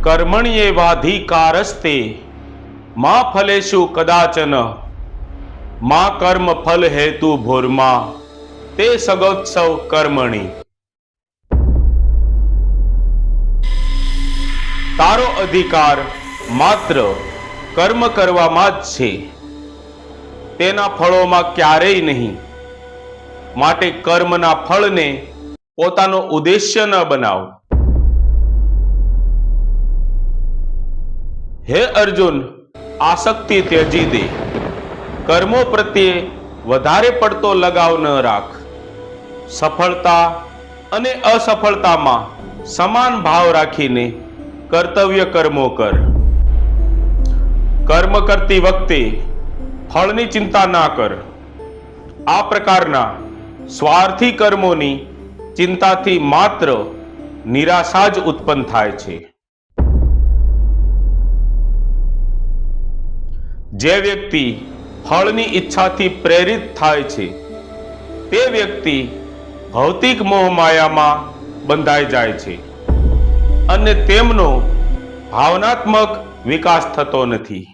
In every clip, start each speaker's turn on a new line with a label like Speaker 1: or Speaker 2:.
Speaker 1: કર્મણ્યેવાધિકારસ્તે મા ફલેષુ કદાચન મા કર્મ ફલ હેતુ ભૂર્મા તે સગોત્સવ કર્મણી. તારો અધિકાર માત્ર કર્મ કરવામાં જ છે, તેના ફળોમાં ક્યારેય નહીં. માટે કર્મના ફળને પોતાનો ઉદ્દેશ્ય ન બનાવ. હે અર્જુન, આસક્તિ ત્યજી દે. કર્મો પ્રત્યે વધારે પડતો લગાવ ન રાખ. સફળતા અને અસફળતામાં સમાન ભાવ રાખીને કર્તવ્ય કર્મો કર. કર્મ કરતી વખતે ફળની ચિંતા ના કર. આ પ્રકારના સ્વાર્થી કર્મોની ચિંતાથી માત્ર નિરાશા જ ઉત્પન્ન થાય છે. જે વ્યક્તિ ફળની ઈચ્છાથી પ્રેરિત થાય છે તે વ્યક્તિ ભૌતિક મોહમાયામાં બંધાઈ જાય છે અને તેમનો ભાવનાત્મક વિકાસ થતો નથી.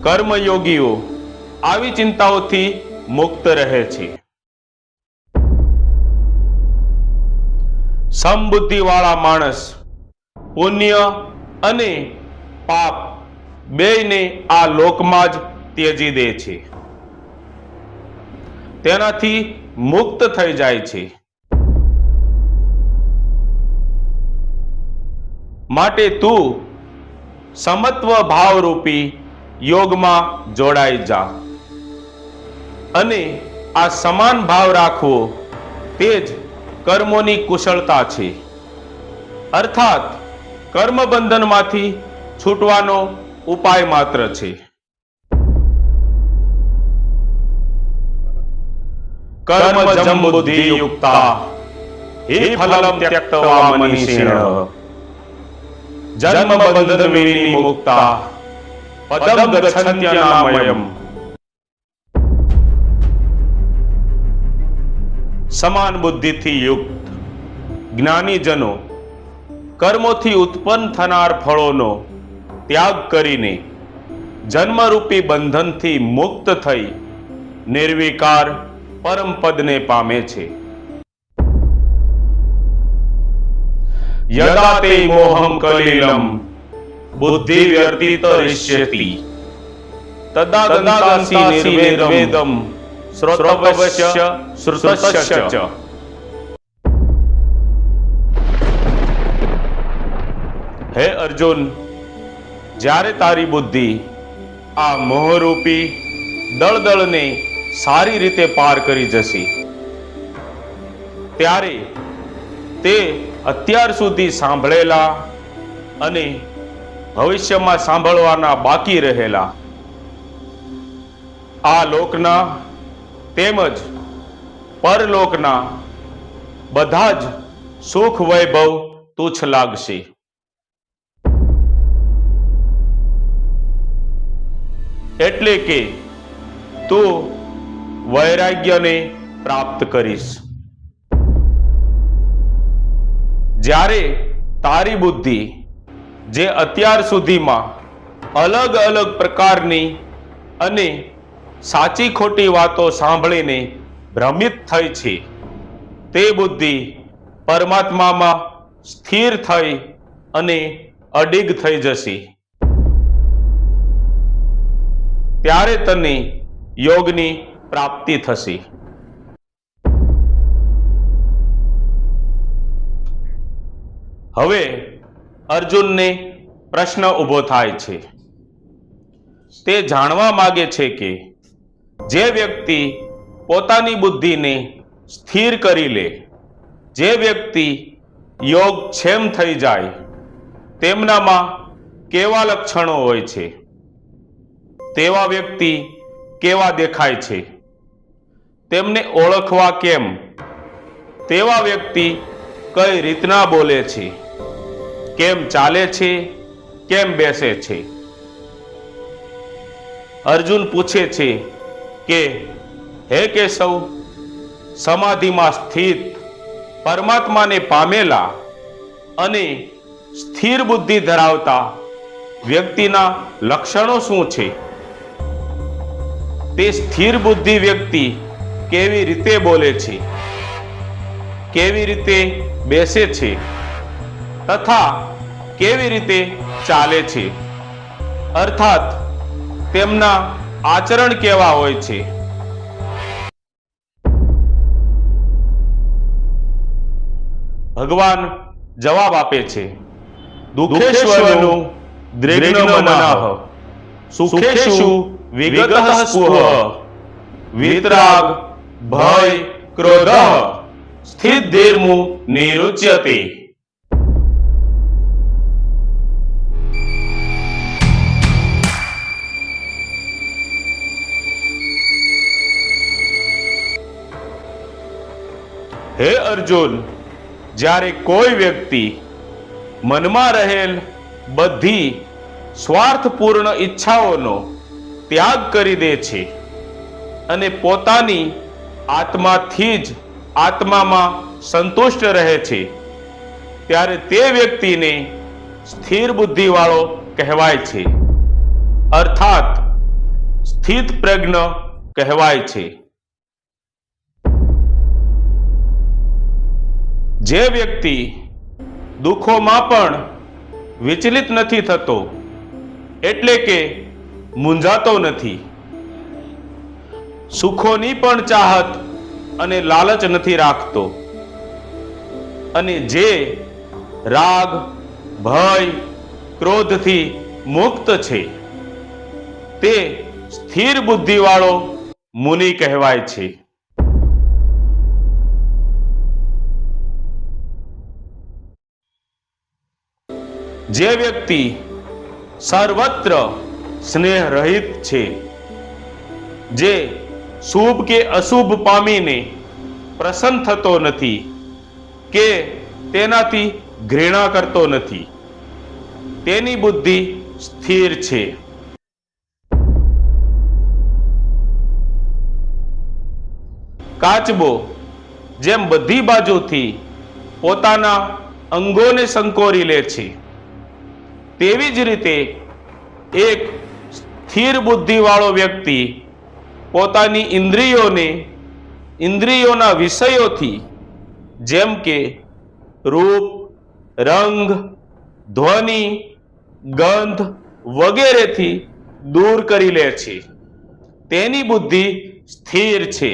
Speaker 1: કર્મયોગીઓ આવી ચિંતાઓથી મુક્ત રહે છે. સમબુદ્ધિવાળા માણસ પુણ્ય અને પાપ બેયને આ લોકમાં જ ત્યજી દે છે. તેનાથી મુક્ત થઈ જાય છે. માટે તું સમત્વ ભાવરૂપી યોગમાં જોડાઈ જા અને આ સમાન ભાવ રાખવો તે જ કર્મોની કુશળતા છે. અર્થાત કર્મ બંધનમાંથી છૂટવાનો ઉપાય માત્ર છે. કર્મજં બુદ્ધિ યુક્તા હિ ફલમ ત્યક્ત્વા મનીષિણ જન્મ બંધન વિનિમુક્તા પદમ ગચ્છન્ત્યનામયમ. સમાન બુદ્ધિથી યુક્ત જ્ઞાનીજનો કર્મોથી ઉત્પન્ન થનાર ફળોનો ત્યાગ કરીને જન્મરૂપી બંધનથી મુક્ત થઈ નિર્વિકાર પરમ પદને પામે છે. યદા તે મોહં કલિલમ બુદ્ધિ વ્યર્તિતરિષ્યતિ તદા દંતાસી નિર્વેદમ શ્રોતવ્ય શ્રુતસ્ય ચ. હે અર્જુન, જ્યારે તારી બુદ્ધિ આ મોહરૂપી દળદળને સારી રીતે પાર કરી જશે ત્યારે તે અત્યાર સુધી સાંભળેલા અને ભવિષ્યમાં સાંભળવાના બાકી રહેલા આ લોકના તેમજ પરલોકના બધા જ સુખ વૈભવ તુચ્છ લાગશે. એટલે કે તું વૈરાગ્યને પ્રાપ્ત કરીશ. જ્યારે તારી બુદ્ધિ જે અત્યાર સુધીમાં અલગ અલગ પ્રકારની અને સાચી ખોટી વાતો સાંભળીને ભ્રમિત થઈ છે તે બુદ્ધિ પરમાત્મામાં સ્થિર થઈ અને અડીગ થઈ જશે. ત્યારે તને યોગની પ્રાપ્તિ થશે. હવે અર્જુનને પ્રશ્ન ઊભો થાય છે. તે જાણવા માંગે છે કે જે વ્યક્તિ પોતાની બુદ્ધિને સ્થિર કરી લે, જે વ્યક્તિ યોગક્ષેમ થઈ જાય, તેમનામાં કેવા લક્ષણો હોય છે, તેવા વ્યક્તિ કેવા દેખાય છે, તેમને ઓળખવા કેમ, તેવા વ્યક્તિ કઈ રીતના બોલે છે, કેમ ચાલે છે, કેમ બેસે છે. અર્જુન પૂછે છે કે હે કેશવ, સમાધિમાં સ્થિત પરમાત્માને પામેલા અને સ્થિર બુદ્ધિ ધરાવતા વ્યક્તિના લક્ષણો શું છે? તે સ્થિર બુદ્ધિ વ્યક્તિ કેવી રીતે બોલે છે, કેવી રીતે બેસે છે તથા કેવી રીતે ચાલે છે, અર્થાત તેમના આચરણ કેવા હોય છે? ભગવાન જવાબ આપે છે, દુઃખેષ્વનું દ્રેગ્ન મનઃ સુખેષુ વિગતઃ સ્પૃહ વિતરાગ ભય ક્રોધ સ્થિતધીર્મુ નિરુચ્યતે. હે અર્જુન, જ્યારે કોઈ વ્યક્તિ મનમાં રહેલ બધી સ્વાર્થપૂર્ણ ઈચ્છાઓનો ત્યાગ કરી દે છે અને પોતાની આત્માથી જ આત્મામાં સંતુષ્ટ રહે છે, ત્યારે તે વ્યક્તિને સ્થિર બુદ્ધિવાળો કહેવાય છે, અર્થાત સ્થિત પ્રજ્ઞ કહેવાય છે. જે વ્યક્તિ દુઃખોમાં પણ વિચલિત નથી થતો, એટલે કે મૂંઝાતો નથી, સુખોની પણ ચાહત અને લાલચ નથી રાખતો, અને જે રાગ ભય ક્રોધથી મુક્ત છે, તે સ્થિર બુદ્ધિવાળો મુનિ કહેવાય છે. જે વ્યક્તિ સર્વત્ર સ્નેહ રહિત છે, જે શુભ કે અશુભ પામીને પ્રસન્ન થતો નથી કે તેનાથી ઘૃણા કરતો નથી, તેની બુદ્ધિ સ્થિર છે. કાચબો જેમ બધી બાજુથી પોતાના અંગોને સંકોરી લે છે, તેવી જ રીતે એક સ્થિર બુદ્ધિવાળો વ્યક્તિ પોતાની ઇન્દ્રિયોને ઇન્દ્રિયોના વિષયોથી, જેમ કે રૂપ રંગ ધ્વનિ ગંધ વગેરેથી દૂર કરી લે છે, તેની બુદ્ધિ સ્થિર છે.